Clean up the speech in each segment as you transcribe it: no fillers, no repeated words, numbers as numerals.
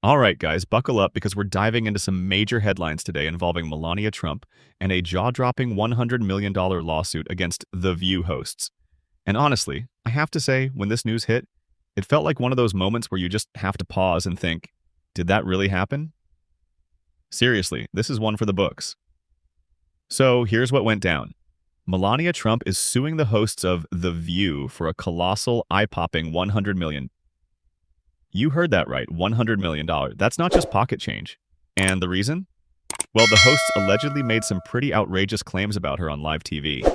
All right, guys, buckle up because we're diving into some major headlines today involving Melania Trump and a jaw-dropping $100 million lawsuit against The View hosts. And honestly, I have to say, when this news hit, it felt like one of those moments where you just have to pause and think, did that really happen? Seriously, this is one for the books. So here's what went down. Melania Trump is suing the hosts of The View for a colossal, eye-popping $100 million. You heard that right, $100 million. That's not just pocket change. And the reason? Well, the hosts allegedly made some pretty outrageous claims about her on live TV.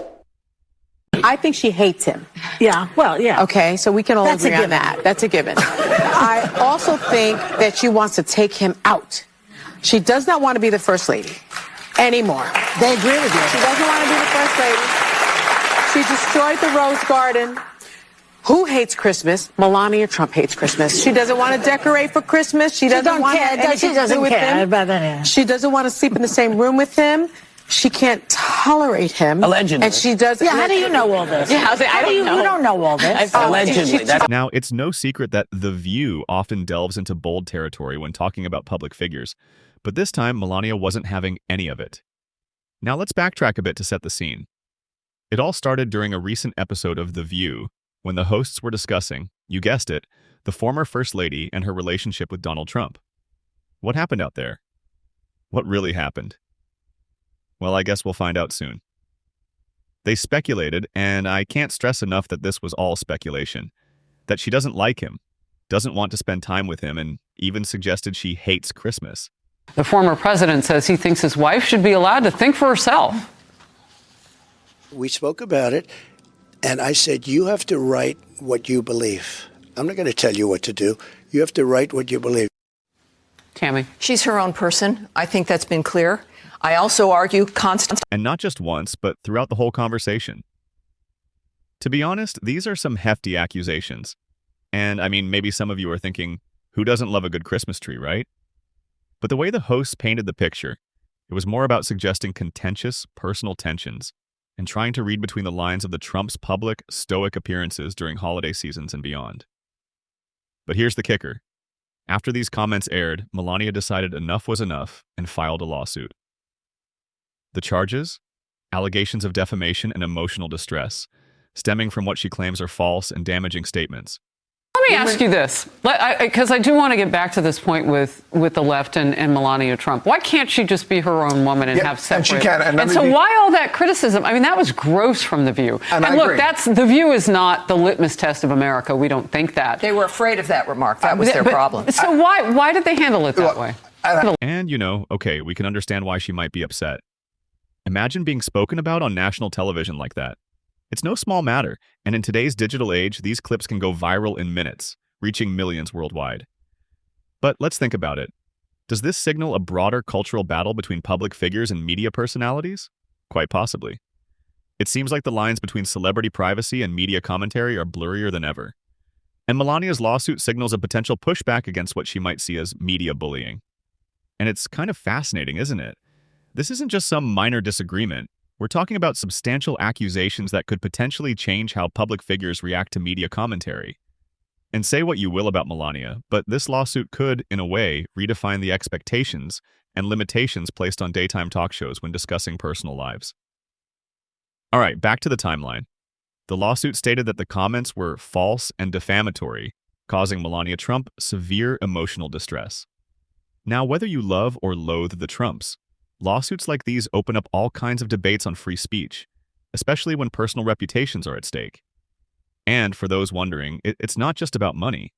I think she hates him. Yeah, well, yeah. Okay, so we can all That's a agree on given. that. That's a given. I also think that she wants to take him out. She does not want to be the first lady anymore. They agree with She you. doesn't want to be the first lady. She destroyed the Rose Garden. Who hates Christmas? Melania Trump hates Christmas. She doesn't want to decorate for Christmas. She doesn't don't want care. to have anything She to doesn't do with care him. about that. She doesn't want to sleep in the same room with him. She can't tolerate him. Allegedly. And she does. Yeah, how do you know all this? Yeah, I was like, I How do don't you, know. you don't know all this. Allegedly. That's Now, it's no secret that The View often delves into bold territory when talking about public figures, but this time Melania wasn't having any of it. Now let's backtrack a bit to set the scene. It all started during a recent episode of The View when the hosts were discussing, you guessed it, the former First Lady and her relationship with Donald Trump. What happened out there? What really happened? Well, I guess we'll find out soon. They speculated, and I can't stress enough that this was all speculation, that she doesn't like him, doesn't want to spend time with him, and even suggested she hates Christmas. The former president says he thinks his wife should be allowed to think for herself. We spoke about it, and I said, you have to write what you believe. I'm not going to tell you what to do. You have to write what you believe. Tammy. She's her own person. I think that's been clear. I also argue constantly. And not just once, but throughout the whole conversation. To be honest, these are some hefty accusations. And I mean, maybe some of you are thinking, who doesn't love a good Christmas tree, right? But the way the hosts painted the picture, it was more about suggesting contentious personal tensions and trying to read between the lines of the Trump's public, stoic appearances during holiday seasons and beyond. But here's the kicker. After these comments aired, Melania decided enough was enough and filed a lawsuit. The charges? Allegations of defamation and emotional distress, stemming from what she claims are false and damaging statements. Let me ask you this, because I do want to get back to this point with the left and Melania Trump. Why can't she just be her own woman and have separate? And she can. And so why all that criticism? I mean, that was gross from The View. And I look, agree. The View is not the litmus test of America. We don't think that. They were afraid of that remark. That was their problem. So why did they handle it that way? And, okay, we can understand why she might be upset. Imagine being spoken about on national television like that. It's no small matter, and in today's digital age, these clips can go viral in minutes, reaching millions worldwide. But let's think about it. Does this signal a broader cultural battle between public figures and media personalities? Quite possibly. It seems like the lines between celebrity privacy and media commentary are blurrier than ever. And Melania's lawsuit signals a potential pushback against what she might see as media bullying. And it's kind of fascinating, isn't it? This isn't just some minor disagreement. We're talking about substantial accusations that could potentially change how public figures react to media commentary. And say what you will about Melania, but this lawsuit could, in a way, redefine the expectations and limitations placed on daytime talk shows when discussing personal lives. All right, back to the timeline. The lawsuit stated that the comments were false and defamatory, causing Melania Trump severe emotional distress. Now, whether you love or loathe the Trumps, lawsuits like these open up all kinds of debates on free speech, especially when personal reputations are at stake. And for those wondering, it's not just about money.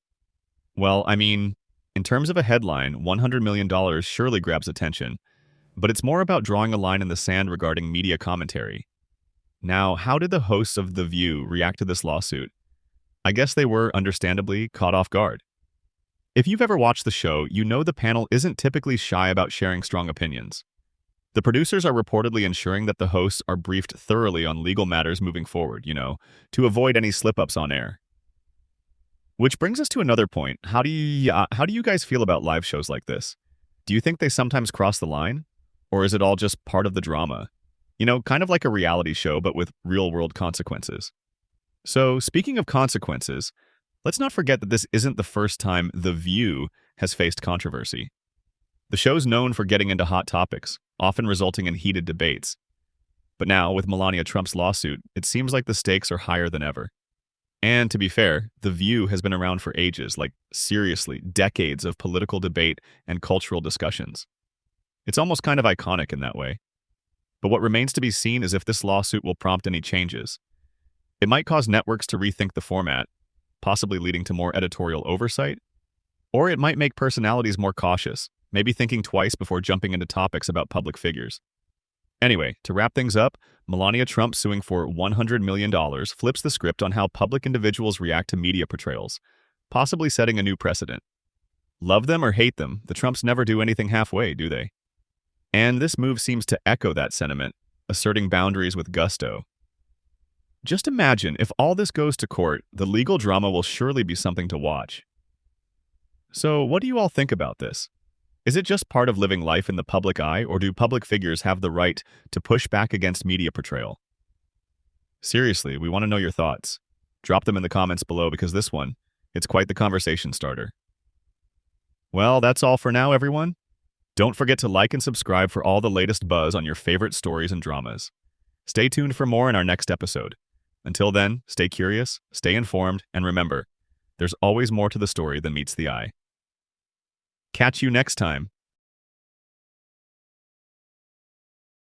Well, I mean, in terms of a headline, $100 million surely grabs attention, but it's more about drawing a line in the sand regarding media commentary. Now, how did the hosts of The View react to this lawsuit? I guess they were, understandably, caught off guard. If you've ever watched the show, you know the panel isn't typically shy about sharing strong opinions. The producers are reportedly ensuring that the hosts are briefed thoroughly on legal matters moving forward, to avoid any slip-ups on air. Which brings us to another point. How do you guys feel about live shows like this? Do you think they sometimes cross the line? Or is it all just part of the drama? Kind of like a reality show, but with real-world consequences. So, speaking of consequences, let's not forget that this isn't the first time The View has faced controversy. The show's known for getting into hot topics, often resulting in heated debates. But now, with Melania Trump's lawsuit, it seems like the stakes are higher than ever. And to be fair, The View has been around for ages, like seriously, decades of political debate and cultural discussions. It's almost kind of iconic in that way. But what remains to be seen is if this lawsuit will prompt any changes. It might cause networks to rethink the format, possibly leading to more editorial oversight. Or it might make personalities more cautious, maybe thinking twice before jumping into topics about public figures. Anyway, to wrap things up, Melania Trump suing for $100 million flips the script on how public individuals react to media portrayals, possibly setting a new precedent. Love them or hate them, the Trumps never do anything halfway, do they? And this move seems to echo that sentiment, asserting boundaries with gusto. Just imagine, if all this goes to court, the legal drama will surely be something to watch. So, what do you all think about this? Is it just part of living life in the public eye, or do public figures have the right to push back against media portrayal? Seriously, we want to know your thoughts. Drop them in the comments below because this one, it's quite the conversation starter. Well, that's all for now, everyone. Don't forget to like and subscribe for all the latest buzz on your favorite stories and dramas. Stay tuned for more in our next episode. Until then, stay curious, stay informed, and remember, there's always more to the story than meets the eye. Catch you next time.